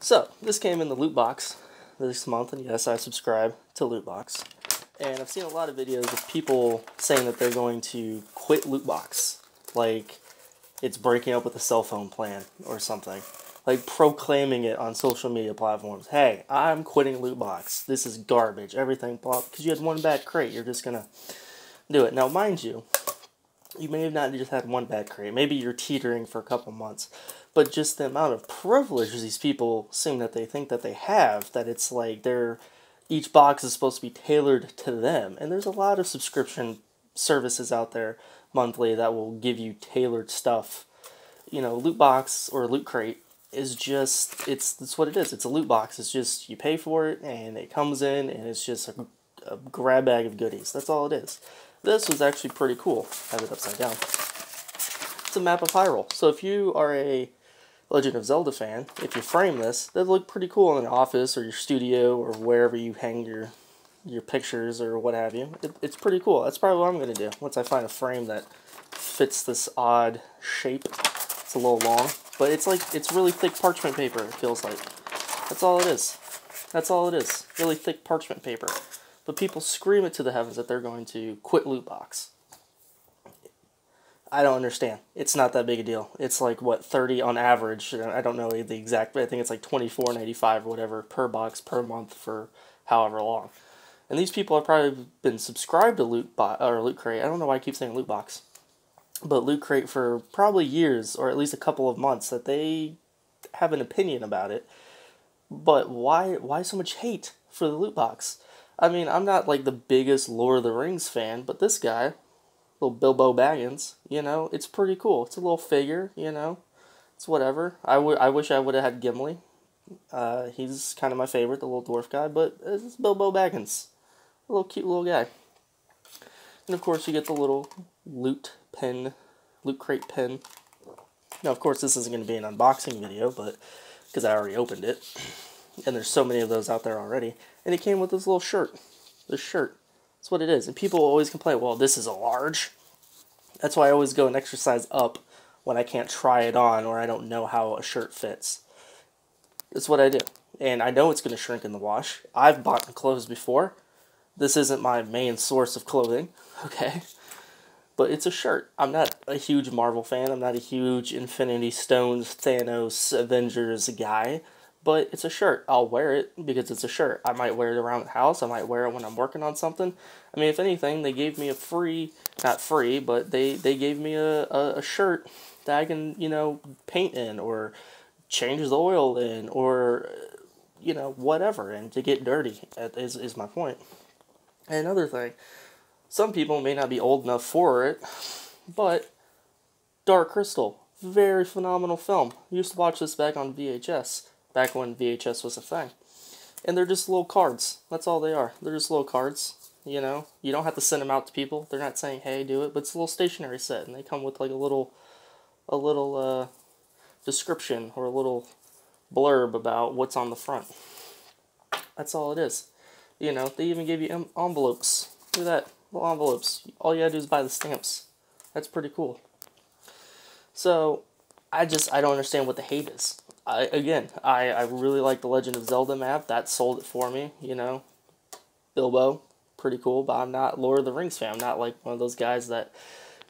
So, this came in the loot box this month, and yes, I subscribe to loot box. And I've seen a lot of videos of people saying that they're going to quit loot box. Like, it's breaking up with a cell phone plan or something. Like, proclaiming it on social media platforms. Hey, I'm quitting loot box. This is garbage. Everything, blah, because you had one bad crate. You're just gonna do it. Now, mind you, you may have not just had one bad crate. Maybe you're teetering for a couple months. But just the amount of privilege these people seem that they think that they have, that it's like each box is supposed to be tailored to them. And there's a lot of subscription services out there monthly that will give you tailored stuff. You know, loot box or loot crate is just, it's what it is. It's a loot box. It's just, you pay for it and it comes in and it's just a grab bag of goodies. That's all it is. This was actually pretty cool. I have it upside down. It's a map of Hyrule. So if you are a Legend of Zelda fan, if you frame this, that'd look pretty cool in an office or your studio or wherever you hang your pictures or what have you. It's pretty cool. That's probably what I'm going to do once I find a frame that fits this odd shape. It's a little long, but it's really thick parchment paper, it feels like. That's all it is. That's all it is. Really thick parchment paper. But people scream it to the heavens that they're going to quit loot box. I don't understand. It's not that big a deal. It's like, what, 30 on average. I don't know the exact, but I think it's like $24.85 or whatever per box per month for however long. And these people have probably been subscribed to Loot Crate. I don't know why I keep saying Loot Box. But Loot Crate for probably years, or at least a couple of months, that they have an opinion about it. But why so much hate for the Loot Box? I mean, I'm not like the biggest Lord of the Rings fan, but this guy, little Bilbo Baggins, you know, it's pretty cool. It's a little figure, you know, it's whatever. I wish I would have had Gimli. He's kind of my favorite, the little dwarf guy, but it's Bilbo Baggins. A little cute little guy. And of course you get the little loot crate pin. Now of course this isn't going to be an unboxing video, but because I already opened it. And there's so many of those out there already. And it came with this little shirt. This shirt. That's what it is. And people always complain, well, this is a large. That's why I always go an extra size up when I can't try it on or I don't know how a shirt fits. That's what I do. And I know it's going to shrink in the wash. I've bought clothes before. This isn't my main source of clothing, okay? But it's a shirt. I'm not a huge Marvel fan. I'm not a huge Infinity Stones, Thanos, Avengers guy. But it's a shirt. I'll wear it because it's a shirt. I might wear it around the house. I might wear it when I'm working on something. I mean, if anything, they gave me not free, but they gave me a shirt that I can, you know, paint in or change the oil in or, you know, whatever. And to get dirty is my point. And another thing, some people may not be old enough for it, but Dark Crystal, very phenomenal film. I used to watch this back on VHS. Back when VHS was a thing. And they're just little cards. That's all they are. They're just little cards, you know. You don't have to send them out to people. They're not saying, hey, do it. But it's a little stationery set. And they come with like a little description or a little blurb about what's on the front. That's all it is. You know, they even give you envelopes. Look at that. Little envelopes. All you gotta do is buy the stamps. That's pretty cool. So, I don't understand what the hate is. I really like the Legend of Zelda map. That sold it for me, you know. Bilbo, pretty cool, but I'm not Lord of the Rings fan. I'm not like one of those guys that,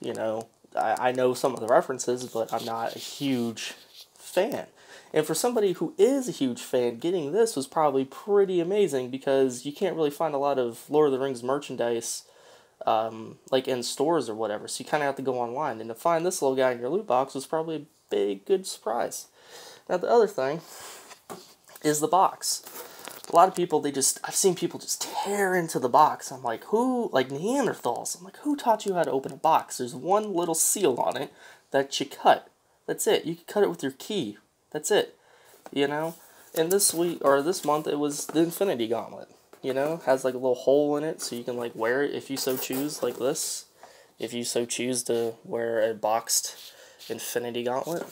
you know, I know some of the references, but I'm not a huge fan. And for somebody who is a huge fan, getting this was probably pretty amazing because you can't really find a lot of Lord of the Rings merchandise like in stores or whatever, so you kind of have to go online. And to find this little guy in your loot box was probably a big, good surprise. Now, the other thing is the box. A lot of people, I've seen people just tear into the box. I'm like, like Neanderthals. I'm like, who taught you how to open a box? There's one little seal on it that you cut. That's it. You can cut it with your key. That's it. You know? And this month, it was the Infinity Gauntlet. You know? Has like a little hole in it so you can like wear it if you so choose, like this. If you so choose to wear a boxed Infinity Gauntlet.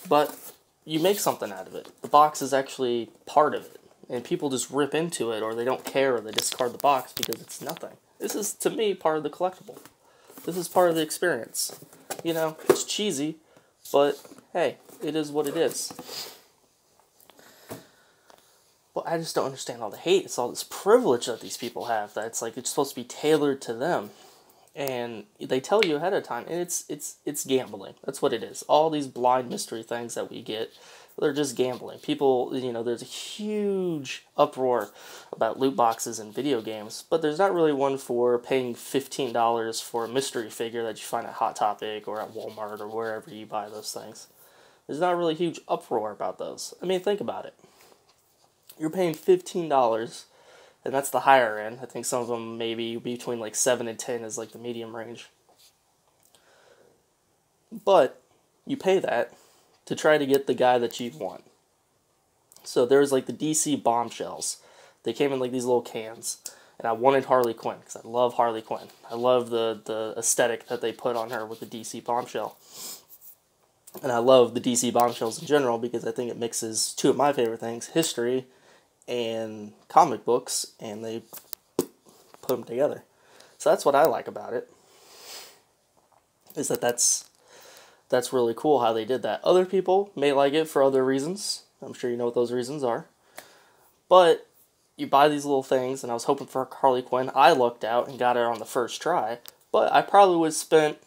But you make something out of it. The box is actually part of it. And people just rip into it, or they don't care, or they discard the box because it's nothing. This is, to me, part of the collectible. This is part of the experience. You know, it's cheesy, but hey, it is what it is. Well, I just don't understand all the hate. It's all this privilege that these people have. That it's like it's supposed to be tailored to them, and they tell you ahead of time. And it's gambling. That's what it is. All these blind mystery things that we get, they're just gambling. People, there's a huge uproar about loot boxes in video games, but there's not really one for paying $15 for a mystery figure that you find at Hot Topic or at Walmart or wherever you buy those things. There's not really a huge uproar about those. I mean, think about it. You're paying $15, and that's the higher end. I think some of them maybe between like 7 and 10 is like the medium range. But you pay that to try to get the guy that you want. So there's like the DC bombshells. They came in like these little cans, and I wanted Harley Quinn because I love Harley Quinn. I love the aesthetic that they put on her with the DC bombshell. And I love the DC bombshells in general because I think it mixes two of my favorite things, history and comic books, and they put them together. So that's what I like about it, is that's really cool how they did that. Other people may like it for other reasons. I'm sure you know what those reasons are. But you buy these little things, and I was hoping for Harley Quinn. I lucked out and got it on the first try. But I probably would have spent,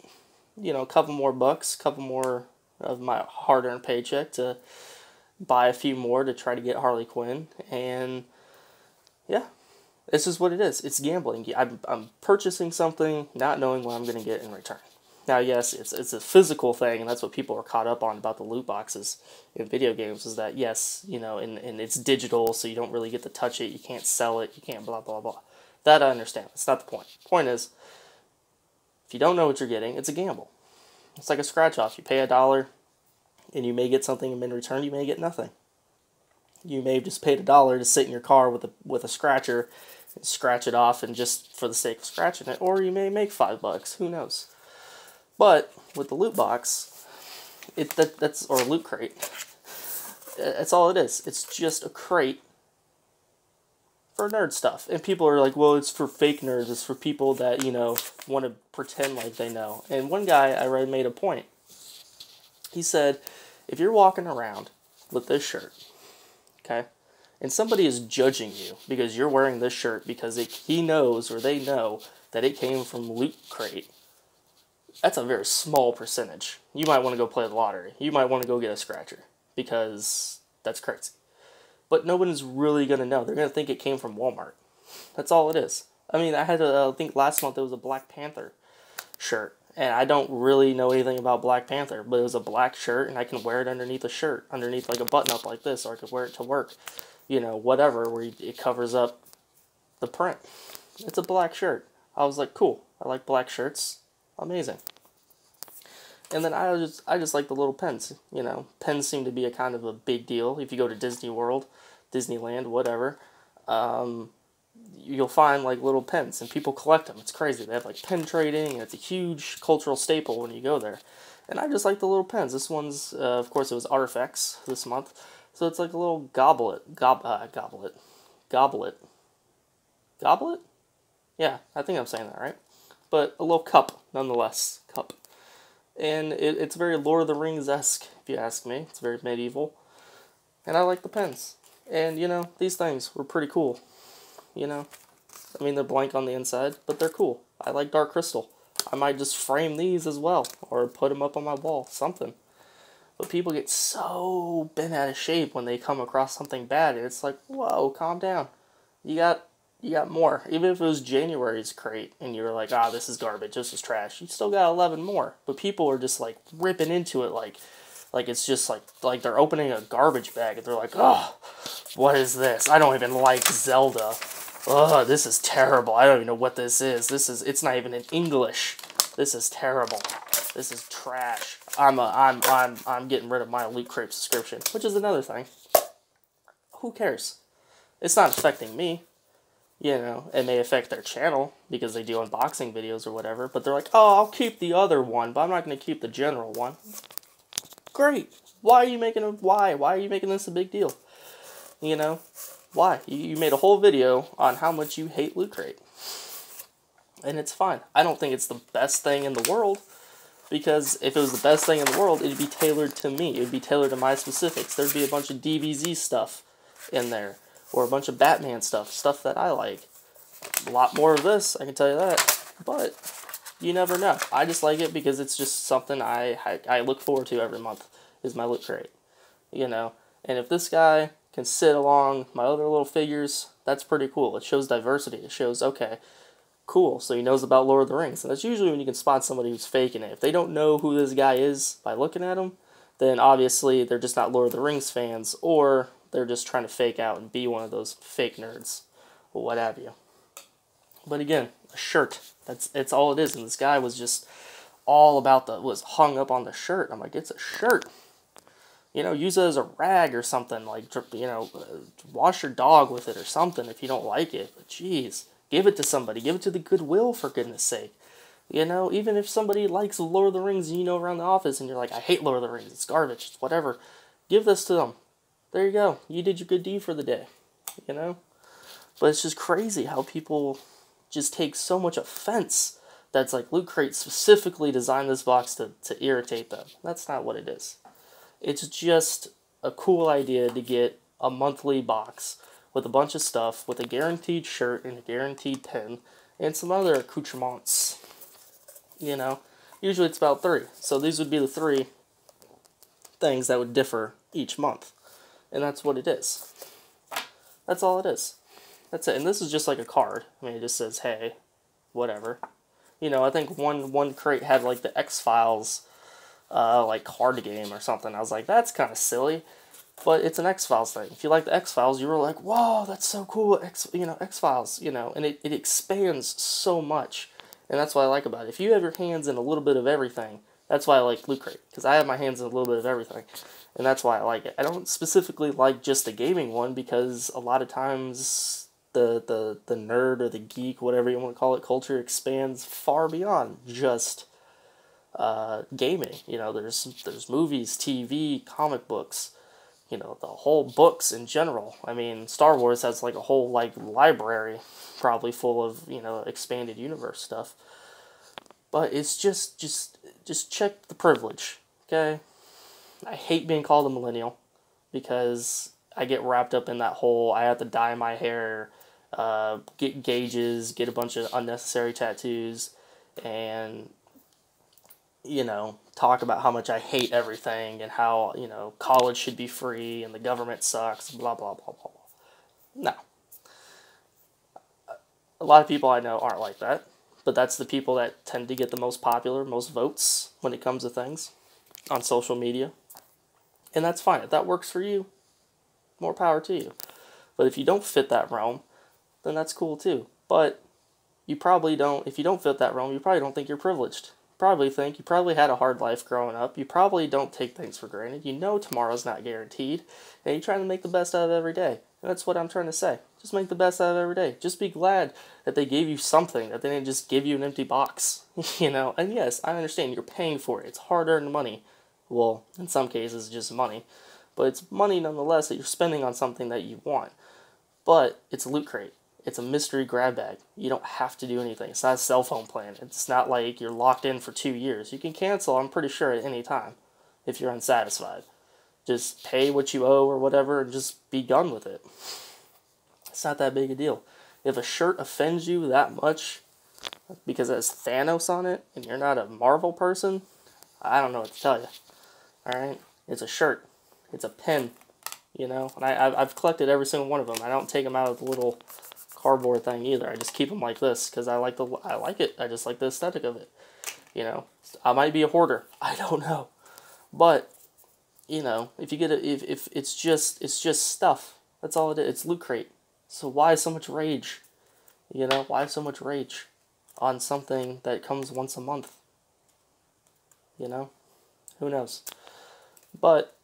a couple more bucks, couple more of my hard-earned paycheck to buy a few more to try to get Harley Quinn. And yeah, this is what it is. It's gambling. I'm purchasing something not knowing what I'm going to get in return. Now, yes, it's a physical thing, and that's what people are caught up on about the loot boxes in video games, is that, yes, and it's digital, so you don't really get to touch it, you can't sell it, you can't blah, blah, blah. That I understand. That's not the point. The point is, if you don't know what you're getting, it's a gamble. It's like a scratch-off. You pay $1, and you may get something, and in return, you may get nothing. You may have just paid $1 to sit in your car with a scratcher and scratch it off, and just for the sake of scratching it, or you may make $5. Who knows? But with the loot box, that's or loot crate, that's all it is. It's just a crate for nerd stuff. And people are like, well, it's for fake nerds. It's for people that, want to pretend like they know. And one guy I read made a point. He said, if you're walking around with this shirt, okay, and somebody is judging you because you're wearing this shirt because he knows or they know that it came from Loot Crate, that's a very small percentage. You might want to go play the lottery. You might want to go get a scratcher because that's crazy. But no one is really going to know. They're going to think it came from Walmart. That's all it is. I mean, I had I think last month it was a Black Panther shirt. And I don't really know anything about Black Panther, but it was a black shirt, and I can wear it underneath a shirt, underneath like a button-up like this, or I could wear it to work, whatever, where it covers up the print. It's a black shirt. I was like, cool. I like black shirts. Amazing. And then I just like the little pens. Pens seem to be a kind of a big deal. If you go to Disney World, Disneyland, whatever, you'll find like little pens, and people collect them. It's crazy. They have like pen trading, and it's a huge cultural staple when you go there. And I just like the little pens. This one's, of course, it was Artifacts this month, so it's like a little goblet. Yeah, I think I'm saying that right. But a little cup, nonetheless, cup. And it's very Lord of the Rings-esque, if you ask me. It's very medieval. And I like the pens. And, these things were pretty cool. I mean, they're blank on the inside, but they're cool. I like Dark Crystal. I might just frame these as well, or put them up on my wall, something. But people get so bent out of shape when they come across something bad, and it's like, whoa, calm down. You got more. Even if it was January's crate, and you were like, this is garbage, this is trash, you still got 11 more. But people are just, like, ripping into it like it's just, like they're opening a garbage bag, and they're like, oh, what is this? I don't even like Zelda. Ugh, this is terrible. I don't even know what this is. It's not even in English. This is terrible. This is trash. I'm getting rid of my Loot Crate subscription, which is another thing. Who cares? It's not affecting me. It may affect their channel because they do unboxing videos or whatever, but they're like, oh, I'll keep the other one, but I'm not going to keep the general one. Great. Why are you making this a big deal? Why? You made a whole video on how much you hate Loot Crate. And it's fine. I don't think it's the best thing in the world, because if it was the best thing in the world, it'd be tailored to me. It'd be tailored to my specifics. There'd be a bunch of DBZ stuff in there, or a bunch of Batman stuff that I like. A lot more of this, I can tell you that, but you never know. I just like it because it's just something I look forward to every month, is my Loot Crate, you know. And if this guy can sit along my other little figures, that's pretty cool. It shows diversity. It shows, okay, cool, so he knows about Lord of the Rings. And that's usually when you can spot somebody who's faking it. If they don't know who this guy is by looking at him, then obviously they're just not Lord of the Rings fans, or they're just trying to fake out and be one of those fake nerds, or what have you. But again, a shirt. It's all it is. And this guy was just all about was hung up on the shirt. I'm like, it's a shirt. You know, use it as a rag or something. Like, you know, wash your dog with it or something if you don't like it. But jeez, give it to somebody. Give it to the Goodwill, for goodness sake. You know, even if somebody likes Lord of the Rings, you know, around the office, and you're like, I hate Lord of the Rings. It's garbage. It's whatever. Give this to them. There you go. You did your good deed for the day. You know? But it's just crazy how people just take so much offense that's like Loot Crate specifically designed this box to irritate them. That's not what it is. It's just a cool idea to get a monthly box with a bunch of stuff, with a guaranteed shirt and a guaranteed pin, and some other accoutrements. You know, usually it's about 3. So these would be the 3 things that would differ each month. And that's what it is. That's all it is. That's it. And this is just like a card. I mean, it just says, hey, whatever. You know, I think one crate had like the X-Files like card game or something. I was like, that's kind of silly, but it's an X-Files thing. If you like the X-Files, you were like, whoa, that's so cool. X-Files, you know, and it expands so much, and that's what I like about it. If you have your hands in a little bit of everything, that's why I like Loot Crate, because I have my hands in a little bit of everything, and that's why I like it. I don't specifically like just the gaming one, because a lot of times the nerd or the geek, whatever you want to call it, culture expands far beyond just gaming. You know, there's movies, TV, comic books, you know, the whole books in general. I mean, Star Wars has like a whole like library probably full of, you know, expanded universe stuff. But it's just check the privilege, okay? I hate being called a millennial because I get wrapped up in that whole I have to dye my hair, get gauges, get a bunch of unnecessary tattoos, and you know, talk about how much I hate everything and how, you know, college should be free and the government sucks, blah, blah, blah, blah, blah. No. A lot of people I know aren't like that, but that's the people that tend to get the most popular, most votes when it comes to things on social media. And that's fine. If that works for you, more power to you. But if you don't fit that realm, then that's cool too. But you probably don't, if you don't fit that realm, you probably don't think you're privileged. You probably had a hard life growing up. You probably don't take things for granted. You know tomorrow's not guaranteed. And you're trying to make the best out of every day. And that's what I'm trying to say. Just make the best out of every day. Just be glad that they gave you something, that they didn't just give you an empty box. You know, and yes, I understand you're paying for it. It's hard-earned money. Well, in some cases, just money. But it's money nonetheless that you're spending on something that you want. But it's a Loot Crate. It's a mystery grab bag. You don't have to do anything. It's not a cell phone plan. It's not like you're locked in for 2 years. You can cancel, I'm pretty sure, at any time if you're unsatisfied. Just pay what you owe or whatever and just be done with it. It's not that big a deal. If a shirt offends you that much because it has Thanos on it and you're not a Marvel person, I don't know what to tell you. Alright? It's a shirt. It's a pin. You know? And I've collected every single one of them. I don't take them out of the little cardboard thing either. I just keep them like this because I like it. I just like the aesthetic of it. You know, I might be a hoarder. I don't know, but you know, if you get it, if it's just stuff. That's all it is. It's Loot Crate. So why so much rage? You know, why so much rage on something that comes once a month? You know, who knows? But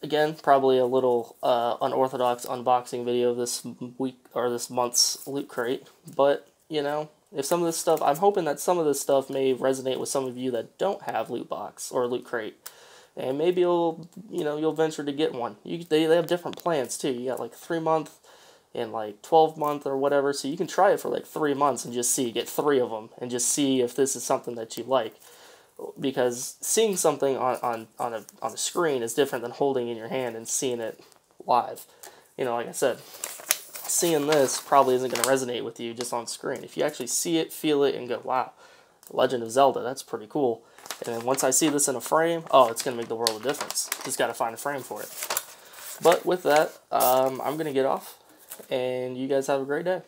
again, probably a little unorthodox unboxing video this week or this month's Loot Crate. But, you know, if some of this stuff, I'm hoping that some of this stuff may resonate with some of you that don't have Loot Box or Loot Crate. And maybe you'll venture to get one. They have different plans too. You got like 3-month and like 12-month or whatever. So you can try it for like 3 months and just see, get 3 of them and just see if this is something that you like. Because seeing something on a screen is different than holding it in your hand and seeing it live. you know, like I said, seeing this probably isn't going to resonate with you just on screen. If you actually see it, feel it, and go, wow, Legend of Zelda, that's pretty cool. And then once I see this in a frame, oh, it's going to make the world of difference. Just got to find a frame for it. But with that, I'm going to get off, and you guys have a great day.